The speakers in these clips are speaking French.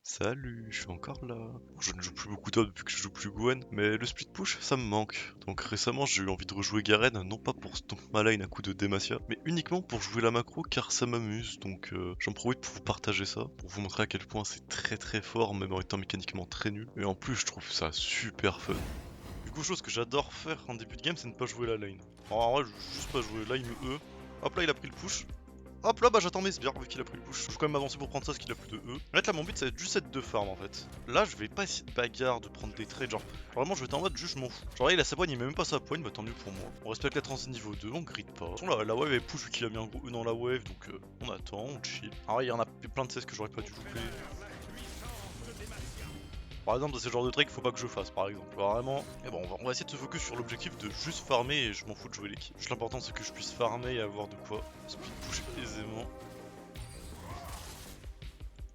Salut, je suis encore là. Bon, je ne joue plus beaucoup top depuis que je joue plus Gwen, mais le split push, ça me manque. Donc récemment, j'ai eu envie de rejouer Garen, non pas pour stomp ma lane à coup de Demacia, mais uniquement pour jouer la macro car ça m'amuse. Donc j'en profite pour vous partager ça, pour vous montrer à quel point c'est très fort, même en étant mécaniquement très nul. Et en plus, je trouve ça super fun. Du coup, chose que j'adore faire en début de game, c'est ne pas jouer la lane. Alors, en vrai, je veux juste pas jouer lane ou E. Hop là, il a pris le push. Hop là, bah j'attends mes sbires vu qu'il a pris le push. Je vais quand même avancer pour prendre ça parce qu'il a plus de E. En fait, là, mon but, ça va être juste être de farm en fait. Là, je vais pas essayer de bagarre, de prendre des trades. Genre, vraiment, je vais être en mode juste, je m'en fous. Genre, là, il a sa poigne, il met même pas sa poigne, bah tant mieux pour moi. On respecte la transit niveau 2, on grid pas. De toute façon, la wave est push vu qu'il a mis un gros E dans la wave, donc on attend, on chill. Alors, il y en a plein de CS que j'aurais pas dû louper. Par exemple, c'est ce genre de trade qu'il faut pas que je fasse, par exemple. Vraiment. Et bon, on va essayer de se focus sur l'objectif de juste farmer et je m'en fous de jouer l'équipe. Juste l'important, c'est que je puisse farmer et avoir de quoi speed push aisément.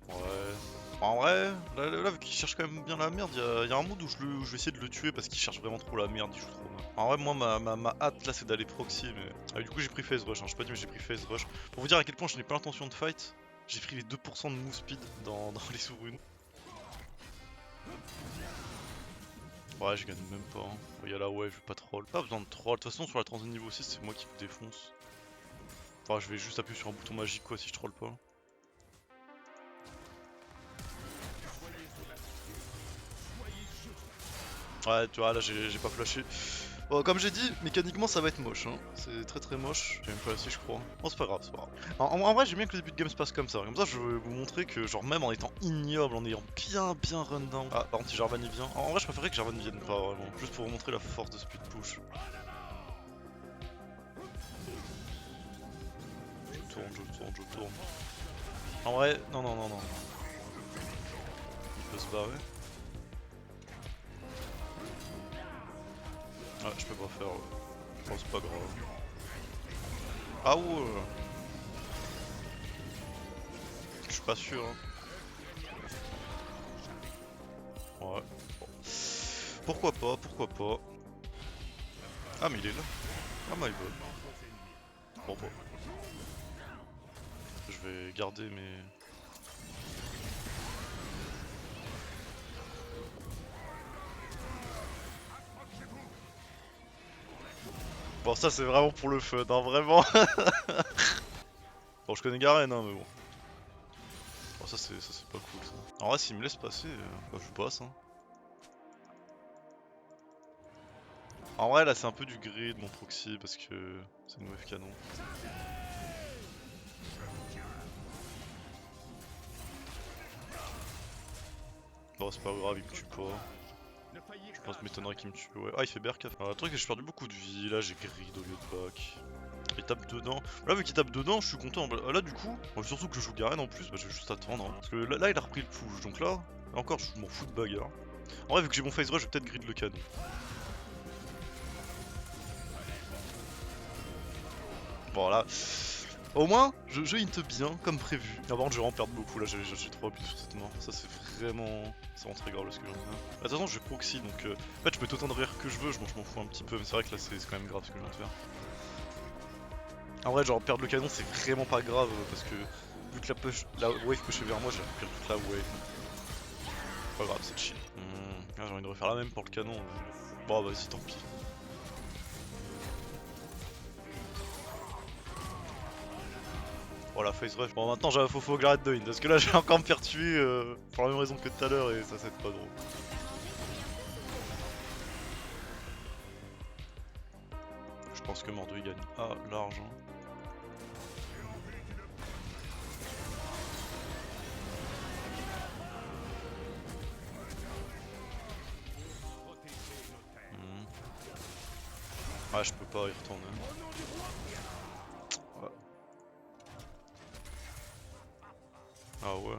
Ouais. En vrai, là, vu qu'il cherche quand même bien la merde, y a un mode où je vais essayer de le tuer parce qu'il cherche vraiment trop la merde, il joue trop mal. En vrai, moi, ma hâte là, c'est d'aller proxy, mais. Ah, du coup, j'ai pris phase rush, hein. J'ai pas dit, mais j'ai pris phase rush. Pour vous dire à quel point je n'ai pas l'intention de fight, j'ai pris les 2% de move speed dans les sous-runes. Ouais, je gagne même pas. Hein. Il y a la wave, je vais pas troll. Pas besoin de troll. De toute façon, sur la transit niveau 6, c'est moi qui me défonce. Enfin, je vais juste appuyer sur un bouton magique, quoi, si je troll pas. Ouais, tu vois, là, j'ai pas flashé. Bon, comme j'ai dit, mécaniquement ça va être moche, hein. C'est très moche. J'ai même pas assez, je crois. Bon, c'est pas grave, c'est pas grave. En vrai, j'aime bien que le début de game se passe comme ça. Comme ça, je vais vous montrer que, genre, même en étant ignoble, en ayant bien run down. Ah, par contre, si Jarvan y vient. En vrai, je préférerais que Jarvan ne vienne pas vraiment. Juste pour vous montrer la force de speed push. Je tourne. En vrai, non. Il peut se barrer. Ouais, je peux pas faire. Oh, c'est pas grave. Ah ouais. Je suis pas sûr. Hein. Ouais. Bon. Pourquoi pas. Ah, mais il est là. Ah, my god. Bon, bon. Je vais garder mes. Bon, ça c'est vraiment pour le fun, hein, vraiment. Bon, je connais Garen, hein, mais bon. Bon, ça c'est pas cool ça. En vrai, s'il me laisse passer, bah, je passe. Hein. En vrai, là c'est un peu du grid mon proxy parce que c'est une wave canon. Bon, c'est pas grave, il me tue pas. Je pense que m'étonnerait qu'il me tue. Ouais. Ah, il fait berk. Le truc, c'est que j'ai perdu beaucoup de vie. Là, j'ai grid au lieu de back. Il tape dedans. Là, vu qu'il tape dedans, je suis content. Là, du coup, surtout que je joue Garen en plus, bah, je vais juste attendre. Hein. Parce que là, il a repris le push. Donc là, encore, je m'en fous de bagarre. En vrai, vu que j'ai mon phase rush, je vais peut-être grid le canon. Voilà. Au moins, je hint bien, comme prévu. Ah, par contre, je vais en perdre beaucoup là, j'ai trop abusé sur cette mort. Ça, c'est vraiment. C'est vraiment très grave là, ce que je viens de faire. De toute façon, je vais proxy donc. En fait, je peux être autant de rire que je veux, je m'en fous un petit peu, mais c'est vrai que là, c'est quand même grave ce que je viens de faire. En vrai, genre, perdre le canon, c'est vraiment pas grave parce que. Vu que la wave pushait vers moi, j'ai récupéré toute la wave. Pas grave, c'est chill. Ah, j'ai envie de refaire la même pour le canon. Bon, vas-y, tant pis. Voilà, face rush. Bon, maintenant, faut que j'arrête de win parce que là, je vais encore me faire tuer pour la même raison que tout à l'heure et ça, c'est pas drôle. Je pense que Mordo il gagne. Ah, l'argent. Ah, je peux pas y retourner. Ouais. Ah ouais.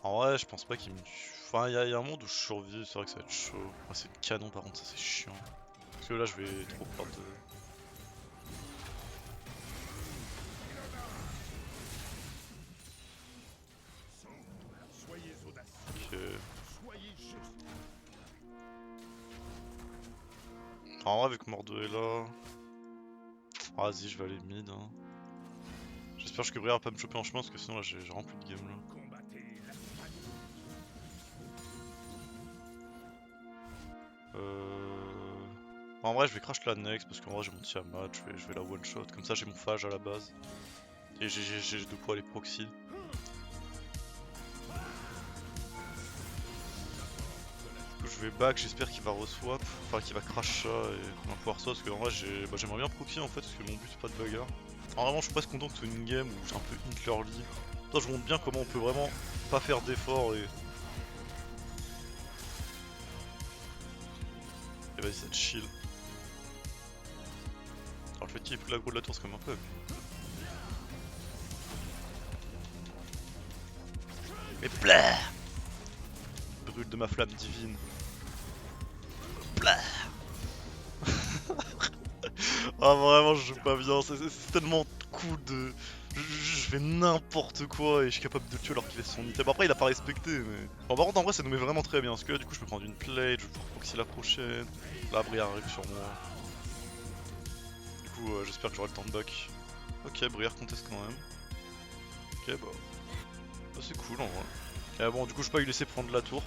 En vrai, je pense pas qu'il me tue. Enfin, y a un monde où je survis, c'est vrai que ça va être chaud. Ah, c'est le canon par contre, ça c'est chiant. Parce que là, je vais trop perdre de. Ok. En vrai, vu que Mordo est là. Vas-y, je vais aller mid. Hein. J'espère que Briar va pas me choper en chemin parce que sinon là j'ai vraiment plus de game là. En vrai je vais crash la next parce qu'en vrai j'ai mon Tiamat, je vais la one shot, comme ça j'ai mon phage à la base. Et j'ai de quoi les proxy. Du coup je vais back, j'espère qu'il va reswap, enfin qu'il va crash ça et qu'on va pouvoir ça parce qu'en vrai j'aimerais bien proxy en fait parce que mon but c'est pas de bagarre. Alors vraiment je suis presque content que ce soit une game où j'ai un peu hint l'early. Ça je montre bien comment on peut vraiment pas faire d'efforts et vas-y ça chill. Alors le fait qu'il ait pris l'aggro de la tour c'est quand même un peu. Mais bleh, brûle de ma flamme divine. Bleh. Ah vraiment je joue pas bien, c'est tellement cool de... Je fais n'importe quoi et je suis capable de le tuer alors qu'il fait son item. Après il a pas respecté mais... Bon par contre en vrai ça nous met vraiment très bien parce que là du coup je peux prendre une plate, je vais pouvoir proxy la prochaine. Là Briar arrive sur moi. Du coup j'espère que j'aurai le temps de back. Ok Briar conteste quand même. Ok bah c'est cool en vrai. Et bon du coup je peux pas lui laisser prendre la tour.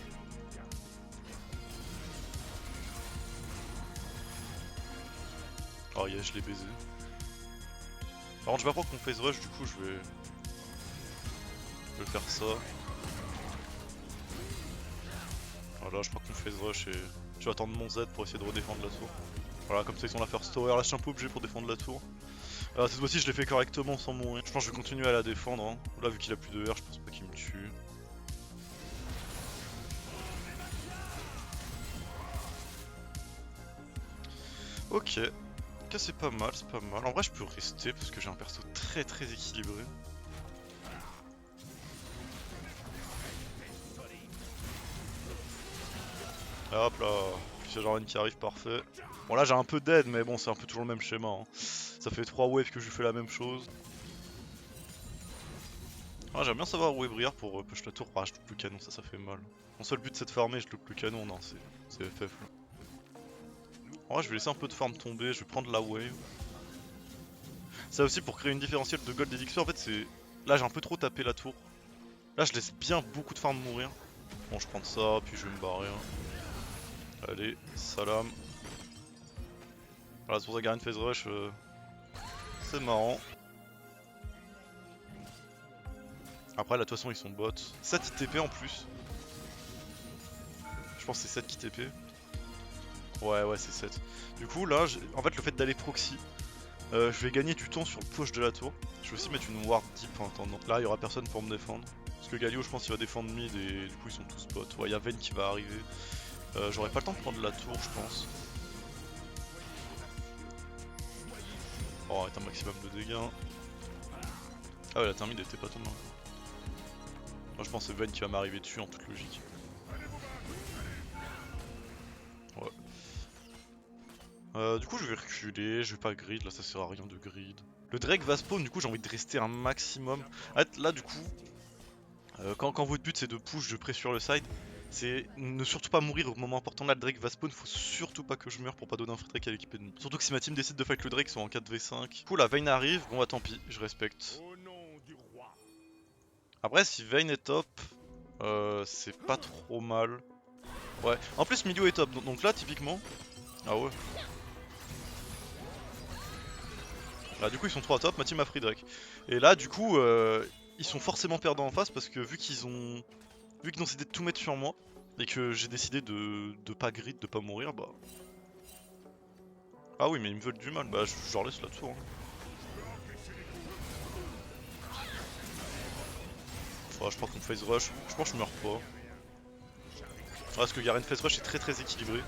Oh yeah je l'ai baisé. Par contre je vais pas prendre qu'on phase rush du coup je vais faire ça. Voilà je crois qu'on phase rush et je vais attendre mon Z pour essayer de redéfendre la tour. Voilà comme ça ils ont la first tower, là je suis un peu obligé pour défendre la tour. Cette fois-ci je l'ai fait correctement sans mourir. Je pense que je vais continuer à la défendre hein. Là vu qu'il a plus de R je pense pas qu'il me tue. Ok. Ok c'est pas mal, c'est pas mal. En vrai je peux rester parce que j'ai un perso très équilibré. Et hop là, c'est Jarvan qui arrive, parfait. Bon là j'ai un peu d'aide mais bon c'est un peu toujours le même schéma hein. Ça fait 3 waves que je lui fais la même chose. Ah, j'aime bien savoir où est Briar pour push la tour. Ah je loupe le canon, ça fait mal. Mon seul but c'est de farmer, je loupe le canon, non c'est FF là. En vrai je vais laisser un peu de farm tomber, je vais prendre la wave. Ça aussi pour créer une différentielle de gold et d'XP en fait c'est... Là j'ai un peu trop tapé la tour. Là je laisse bien beaucoup de farm mourir. Bon je prends ça, puis je vais me barrer. Hein. Allez, salam. Voilà c'est pour ça que Garen phase rush, c'est marrant. Après là de toute façon ils sont bots. 7 TP en plus. Je pense que c'est 7 qui TP. Ouais c'est 7. Du coup là, en fait le fait d'aller proxy, je vais gagner du temps sur le push de la tour. Je vais aussi mettre une ward deep en attendant. Là il y aura personne pour me défendre. Parce que Galio je pense qu'il va défendre mid et du coup ils sont tous bots. Ouais il y a Vayne qui va arriver. J'aurai pas le temps de prendre la tour je pense. Oh avec un maximum de dégâts. Ah ouais la termine était pas tombée. Moi je pense que c'est Vayne qui va m'arriver dessus en toute logique. Ouais. Du coup je vais reculer, je vais pas grid, là ça sert à rien de grid. Le Drake va spawn, du coup j'ai envie de rester un maximum. Là du coup, quand votre but c'est de push, de press sur le side, c'est ne surtout pas mourir au moment important. Là le Drake va spawn, faut surtout pas que je meure pour pas donner un free Drake à l'équipe ennemie. Surtout que si ma team décide de fight le Drake, ils sont en 4v5. Du coup la Vayne arrive, bon bah tant pis, je respecte. Après si Vayne est top, c'est pas trop mal. Ouais, en plus Milio est top, donc là typiquement... Ah ouais. Là du coup ils sont 3 top, ma team a free Drake. Et là du coup ils sont forcément perdants en face parce que vu qu'ils ont décidé de tout mettre sur moi et que j'ai décidé de pas grid, de pas mourir, bah... Ah oui mais ils me veulent du mal, bah je leur laisse la tour. Hein. Ouais, je crois qu'on phase rush, je pense que je meurs pas. Ouais, parce que Garen phase rush est très équilibré.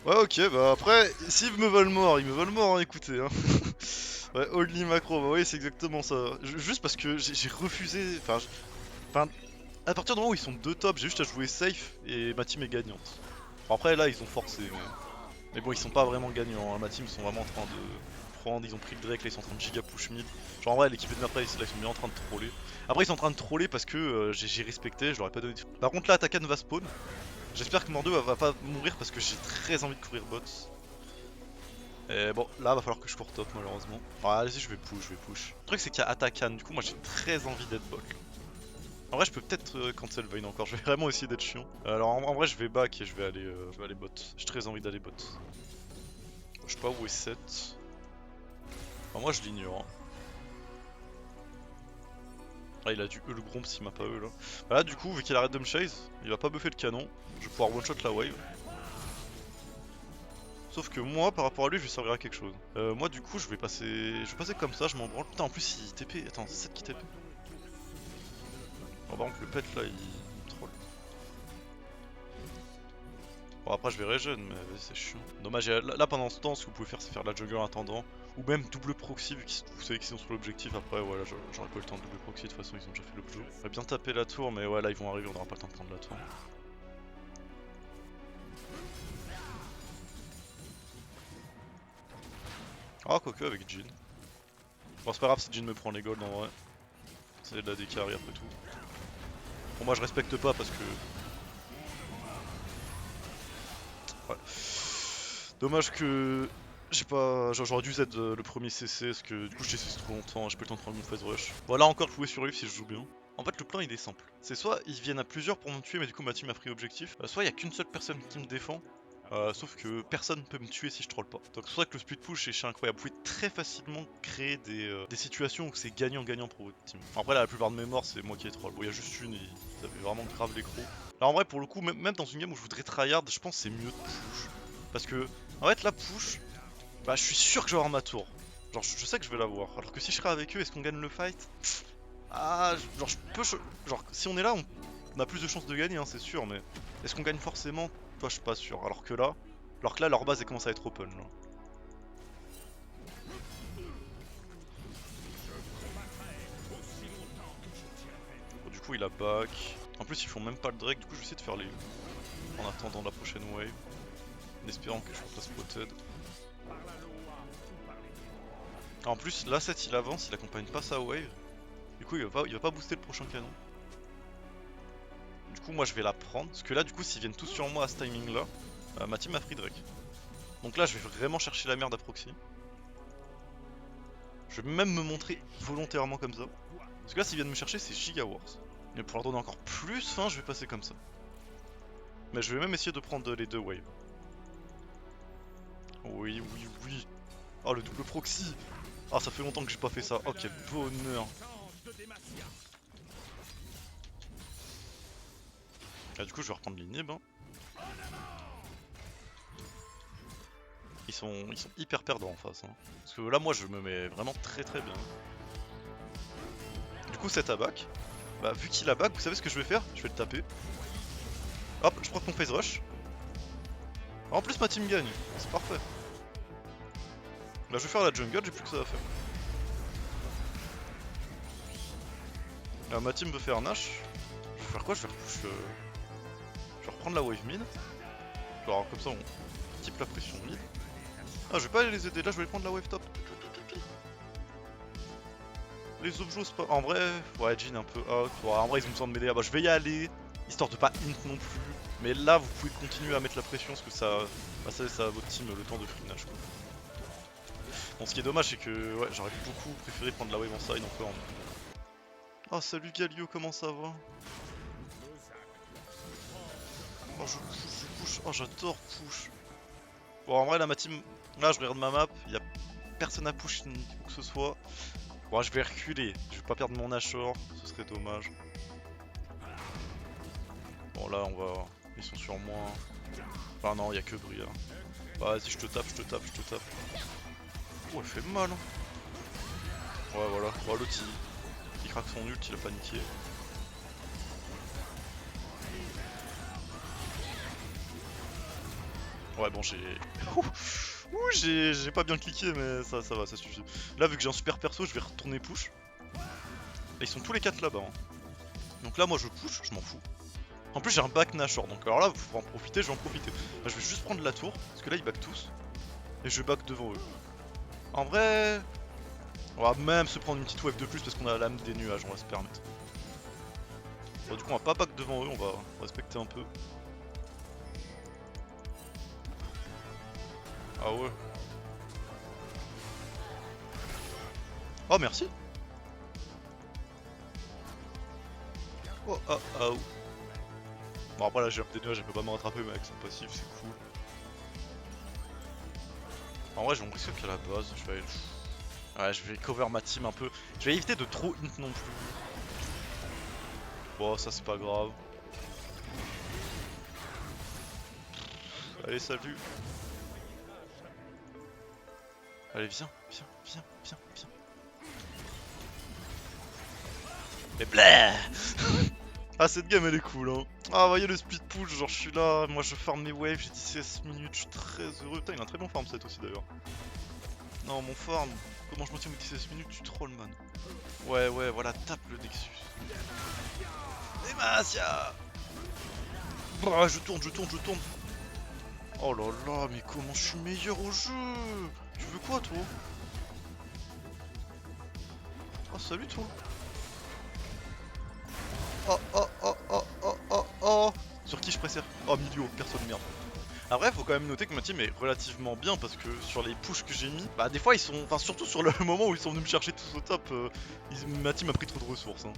Ouais ok, bah après, s'ils me veulent mort, ils me veulent mort, hein, écoutez. Hein. Ouais, only macro, bah oui c'est exactement ça. Juste parce que j'ai refusé, enfin, à partir du moment où ils sont 2 top, j'ai juste à jouer safe et ma team est gagnante. Bon, après là ils ont forcé, mais bon ils sont pas vraiment gagnants, hein. Ma team ils sont vraiment en train de prendre, ils ont pris le Drake, là ils sont en train de giga push mid. Genre en vrai l'équipe de Merplay là ils sont bien en train de troller. Après ils sont en train de troller parce que j'ai respecté, je leur ai pas donné de... Par contre là Atakan va spawn. J'espère que Mordo va pas mourir parce que j'ai très envie de courir bot. Et bon, là va falloir que je cours top malheureusement. Ouais, allez-y, je vais push. Le truc c'est qu'il y a Atakan, du coup moi j'ai très envie d'être bot. En vrai je peux peut-être cancel Vayne encore, je vais vraiment essayer d'être chiant. Alors en vrai je vais back et je vais aller bot. J'ai très envie d'aller bot. Je sais pas où est 7. Enfin, moi je l'ignore. Hein. Ah il a dû le Gromp s'il m'a pas là. Bah là du coup vu qu'il arrête de me chase, il va pas buffer le canon. Je vais pouvoir one shot la wave. Sauf que moi, par rapport à lui, je vais servir à quelque chose. Moi, du coup, je vais passer comme ça, je m'en branle. Putain, en plus, il TP. Attends, c'est 7 qui TP. Bon, par contre, le pet là, il me troll. Bon, après, je vais regen, mais vas-y, c'est chiant. Dommage, là, pendant ce temps, ce que vous pouvez faire, c'est faire de la jungle en attendant. Ou même double proxy, vu que vous savez qu'ils sont sur l'objectif. Après, voilà, j'aurais pas le temps de double proxy. De toute façon, ils ont déjà fait l'objet. On va bien taper la tour, mais ouais, là, ils vont arriver, on aura pas le temps de prendre la tour. Ah, quoique, avec Jhin. Bon, c'est pas grave si Jhin me prend les golds en vrai. C'est de la décarry après tout. Bon, moi, je respecte pas parce que. Ouais. Dommage que j'ai pas. J'aurais dû Z le premier CC parce que du coup j'ai CC trop longtemps, j'ai pas eu le temps de prendre mon phase rush. Voilà encore je pouvais survivre si je joue bien. En fait le plan il est simple. C'est soit ils viennent à plusieurs pour me tuer mais du coup ma team a pris objectif, soit il y a qu'une seule personne qui me défend. Sauf que personne peut me tuer si je troll pas. Donc c'est pour ça que le split push est incroyable. Vous pouvez très facilement créer des situations où c'est gagnant-gagnant pour votre team. Après là, la plupart de mes morts c'est moi qui ai troll. Bon il y a juste une et ça fait vraiment grave l'écro. Là en vrai pour le coup, même dans une game où je voudrais tryhard, je pense que c'est mieux de push. Parce que en fait la push, bah je suis sûr que je vais avoir ma tour. Genre je sais que je vais l'avoir. Alors que si je serais avec eux, est-ce qu'on gagne le fight? Ah genre je peux. Genre si on est là on a plus de chances de gagner hein, c'est sûr, mais est-ce qu'on gagne forcément? Toi je suis pas sûr. Alors que là leur base elle commence à être open là. Bon, du coup il a back. En plus ils font même pas le Drake, du coup je vais essayer de faire les en attendant la prochaine wave. En espérant que je sois pas spotted. En plus là 7 il avance, il accompagne pas sa wave. Du coup il va pas booster le prochain canon. Du coup moi je vais la prendre. Parce que là du coup s'ils viennent tous sur moi à ce timing là, ma team a pris Drake. Donc là je vais vraiment chercher la merde à proxy. Je vais même me montrer volontairement comme ça. Parce que là s'ils viennent me chercher c'est giga worse. Mais pour leur donner encore plus faim je vais passer comme ça. Mais je vais même essayer de prendre les deux waves. Oui. Oh le double proxy. Ah ça fait longtemps que j'ai pas fait ça. Oh quel bonheur. Ah, du coup je vais reprendre l'inhib hein. Ils sont hyper perdants en face hein. Parce que là moi je me mets vraiment très bien. Du coup cet abac, bah vu qu'il a back, vous savez ce que je vais faire? Je vais le taper. Hop, je prends mon phase rush. En plus ma team gagne, c'est parfait. Là je vais faire la jungle, j'ai plus que ça à faire. Là ma team veut faire Nash. Je vais faire quoi? Je vais repush je vais reprendre la wave mid. Genre comme ça on type la pression mid. Ah je vais pas aller les aider, là je vais les prendre la wave top. Les objos c'est pas... En vrai, ouais Jhin un peu out. Ouais, en vrai ils ont besoin de m'aider. Ah bah je vais y aller, histoire de pas int non plus. Mais là vous pouvez continuer à mettre la pression parce que ça... Bah ça laisse à votre team le temps de free Nash quoi. Bon ce qui est dommage c'est que ouais j'aurais beaucoup préféré prendre la wave en side un peu en... Oh salut Galio, comment ça va? Oh je push, oh j'adore push. Bon en vrai là ma team, là je regarde ma map, y a personne à push ni où que ce soit. Bon je vais reculer, je vais pas perdre mon Nashor, ce serait dommage. Bon là on va... Ils sont sur moi. Enfin non, y a que Bria. Bah vas-y je te tape. Oh elle fait mal hein. Ouais voilà, bon, l'autre il craque son ult, il a paniqué. Ouais bon j'ai... Ouh j'ai pas bien cliqué mais ça va, ça suffit. Là vu que j'ai un super perso je vais retourner push. Et ils sont tous les 4 là-bas hein. Donc là moi je push, je m'en fous. En plus j'ai un back Nashor donc alors là faut en profiter, je vais en profiter. Là, je vais juste prendre la tour parce que là ils back tous. Et je back devant eux. En vrai... On va même se prendre une petite wave de plus parce qu'on a la lame des nuages, on va se permettre. Bon, du coup on va pas back devant eux, on va respecter un peu. Ah ouais. Oh merci. Oh ah ah. Bon après là j'ai un petit nuage, elle peut pas me rattraper mais avec son passif c'est cool. En vrai je vais me risquer qu'à la base, je vais... Ouais je vais cover ma team un peu. Je vais éviter de trop hint non plus. Bon ça c'est pas grave. Allez salut. Allez viens, viens, viens, viens, viens. Et bleh. Ah cette game elle est cool hein. Ah voyez le split push, genre je suis là, moi je farm mes waves, j'ai 16 minutes, je suis très heureux. Putain il a un très bon farm set aussi d'ailleurs. Non mon farm, comment je maintiens mes 16 minutes, tu troll man. Ouais ouais voilà, tape le Nexus. Demacia. Bah je tourne, je tourne, je tourne. Oh là là, mais comment je suis meilleur au jeu. Tu veux quoi toi? Oh salut toi. Oh oh oh oh oh oh oh. Sur qui je préfère? Oh milieu, personne merde. Après faut quand même noter que ma team est relativement bien parce que sur les pushes que j'ai mis, bah des fois ils sont, enfin surtout sur le moment où ils sont venus me chercher tous au top, ma team a pris trop de ressources hein.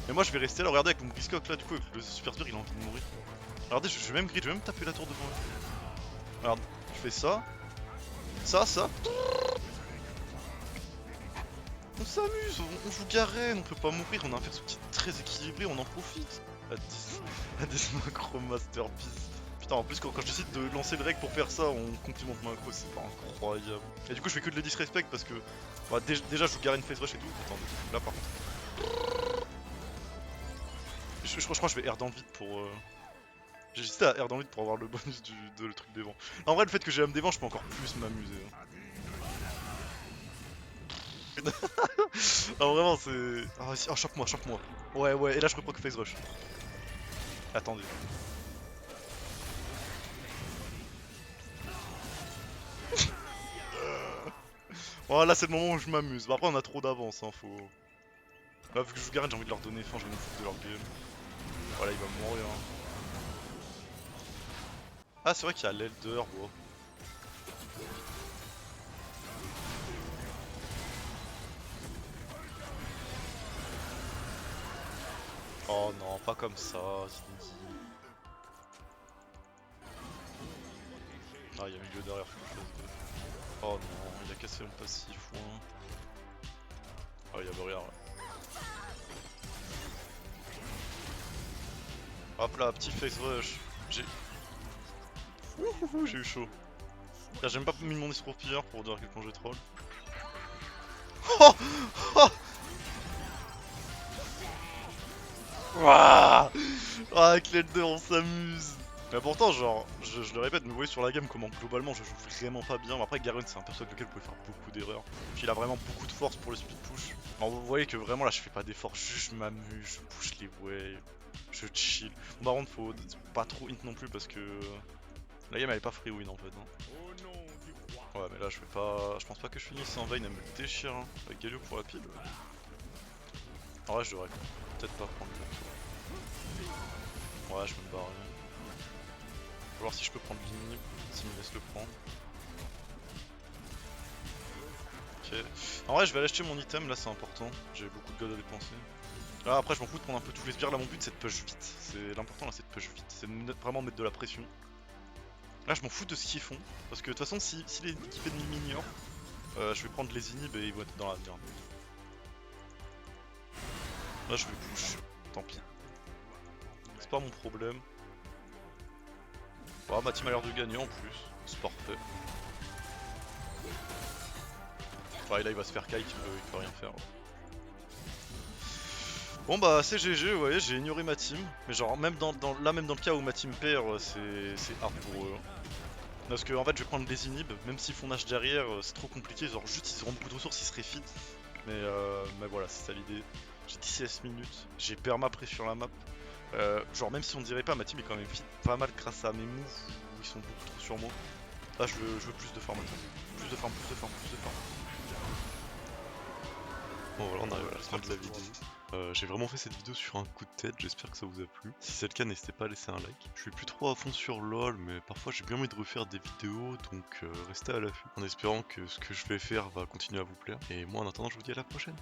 Mais moi je vais rester là, regardez avec mon Griscock là du coup avec le super spire il est en train de mourir. Regardez je vais même grid, je vais même taper la tour devant lui. Regarde, je fais ça, ça. On s'amuse, on joue Garen, on peut pas mourir, on a un perso qui est très équilibré, on en profite. À des macro masterpiece. Putain, en plus, quand je décide de lancer le reg pour faire ça, on complimente macro, c'est pas incroyable. Et du coup, je fais que de le disrespect parce que bah, déjà, je joue Garen face rush et tout. Attendez, là par contre. Je crois que je vais R dans le vide pour. J'ai hésité à R dans le vide pour avoir le bonus de le truc des vents. En vrai, le fait que j'ai âme des vents, je peux encore plus m'amuser. Non, vraiment, c'est. Oh, chope-moi, chope-moi. Ouais, ouais, et là, je reproc face rush. Attendez. Bon là c'est le moment où je m'amuse. Bah, après on a trop d'avance hein, faut... Là vu que je joue Garen j'ai envie de leur donner fin, je vais me foutre de leur game. Voilà il va mourir hein. Ah c'est vrai qu'il y a l'Elder, wow. Oh non, pas comme ça, Zinzi. Ah il y a milieu derrière, faut que je fasse de... Oh non, il a cassé mon passif, ouais. Ah il y avait rien là. Hop là, petit face rush. J'ai eu chaud. Là j'ai même pas mis mon estropieur pour dire à quel point j'ai troll. Oh oh ah, avec l'Elder on s'amuse. Mais pourtant genre, je le répète, mais vous voyez sur la game comment globalement je joue vraiment pas bien. Après Garen c'est un perso avec lequel vous pouvez faire beaucoup d'erreurs. Puis il a vraiment beaucoup de force pour le speed push. Alors vous voyez que vraiment là je fais pas d'efforts, juste je m'amuse, je push les waves, je chill. Bon, par contre faut pas trop hint non plus parce que la game elle est pas free win en fait. Hein. Ouais mais là je vais pas. Je pense pas que je finisse sans Vayne, elle me déchire hein. Avec Galio pour la pile. En vrai je devrais peut-être pas prendre le ouais je me barre. Je vais voir si je peux prendre l'inib, s'il me laisse le prendre. Ok. En vrai je vais aller acheter mon item, là c'est important. J'ai beaucoup de gold à dépenser. Là après je m'en fous de prendre un peu tous les sbires, là mon but c'est de push vite. L'important là c'est de push vite, c'est vraiment mettre de la pression. Là je m'en fous de ce qu'ils font, parce que de toute façon si les équipes ennemies m'ignorent, je vais prendre les inhibs et ils vont être dans la merde. Là je vais push, tant pis. C'est pas mon problème. Oh, ma team a l'air de gagner en plus, c'est parfait. Enfin, là il va se faire kite, il peut rien faire. Bon bah c'est GG, vous voyez, j'ai ignoré ma team. Mais genre même dans le cas où ma team perd, c'est hard pour eux. Parce que en fait je vais prendre les inhibs, même s'ils font nage derrière, c'est trop compliqué, genre juste ils auront beaucoup de ressources, ils seraient fit. Mais voilà, c'est ça l'idée. J'ai 16 minutes, j'ai perma-pré sur la map. Genre même si on dirait pas, ma team est quand même fit pas mal grâce à mes moves où ils sont beaucoup trop sur moi. Là je veux plus de farm maintenant. Plus de farm, plus de farm, plus de farm. Bon voilà, on arrive à la fin de la vidéo. J'ai vraiment fait cette vidéo sur un coup de tête, j'espère que ça vous a plu. Si c'est le cas, n'hésitez pas à laisser un like. Je suis plus trop à fond sur LoL, mais parfois j'ai bien envie de refaire des vidéos, donc restez à l'affût. En espérant que ce que je vais faire va continuer à vous plaire. Et moi en attendant, je vous dis à la prochaine.